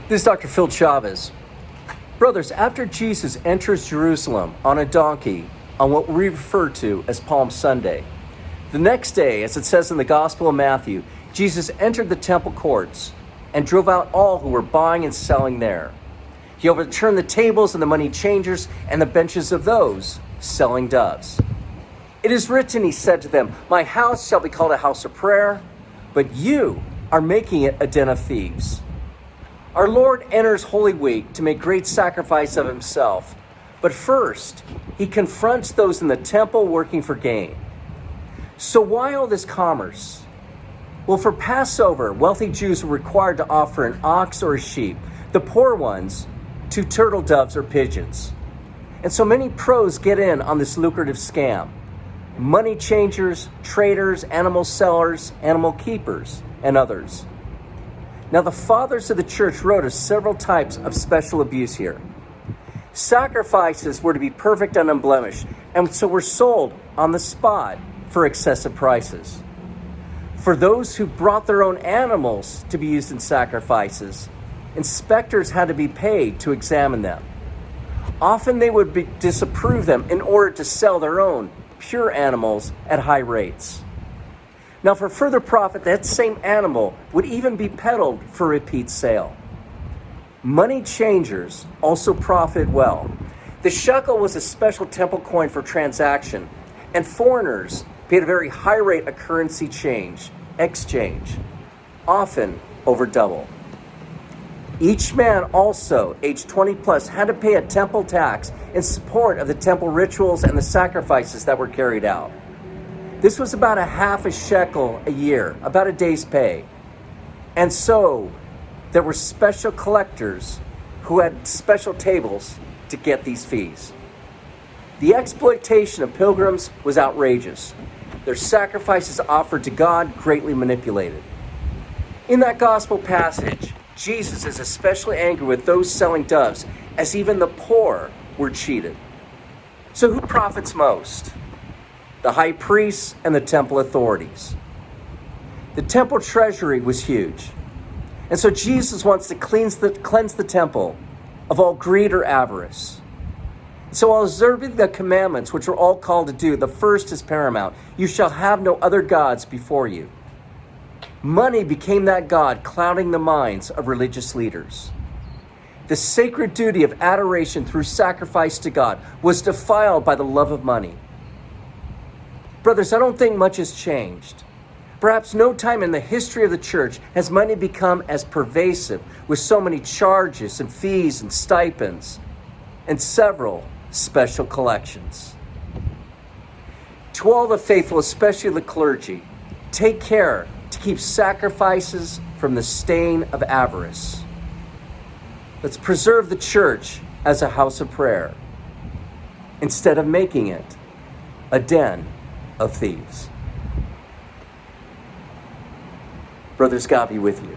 This is Dr. Phil Chavez. Brothers, after Jesus enters Jerusalem on a donkey on what we refer to as Palm Sunday, the next day, as it says in the Gospel of Matthew, Jesus entered the temple courts and drove out all who were buying and selling there. He overturned the tables and the money changers and the benches of those selling doves. It is written, he said to them, "My house shall be called a house of prayer, but you are making it a den of thieves." Our Lord enters Holy Week to make great sacrifice of himself, but first, he confronts those in the temple working for gain. So why all this commerce? Well, for Passover, wealthy Jews were required to offer an ox or a sheep. The poor ones, 2 turtle doves or pigeons. And so many pros get in on this lucrative scam. Money changers, traders, animal sellers, animal keepers, and others. Now, the fathers of the church wrote of several types of special abuse here. Sacrifices were to be perfect and unblemished, and so were sold on the spot for excessive prices. For those who brought their own animals to be used in sacrifices, inspectors had to be paid to examine them. Often they would disapprove them in order to sell their own pure animals at high rates. Now, for further profit, that same animal would even be peddled for repeat sale. Money changers also profited well. The shekel was a special temple coin for transaction, and foreigners paid a very high rate of currency exchange, often over double. Each man also, aged 20 plus, had to pay a temple tax in support of the temple rituals and the sacrifices that were carried out. This was about a half a shekel a year, about a day's pay. And so there were special collectors who had special tables to get these fees. The exploitation of pilgrims was outrageous. Their sacrifices offered to God greatly manipulated. In that gospel passage, Jesus is especially angry with those selling doves, as even the poor were cheated. So who profits most? The high priests and the temple authorities. The temple treasury was huge. And so Jesus wants to cleanse the temple of all greed or avarice. So while observing the commandments, which we're all called to do, the first is paramount. You shall have no other gods before you. Money became that god, clouding the minds of religious leaders. The sacred duty of adoration through sacrifice to God was defiled by the love of money. Brothers, I don't think much has changed. Perhaps no time in the history of the church has money become as pervasive, with so many charges and fees and stipends and several special collections. To all the faithful, especially the clergy, take care to keep sacrifices from the stain of avarice. Let's preserve the church as a house of prayer instead of making it a den of thieves. Brothers, God be with you.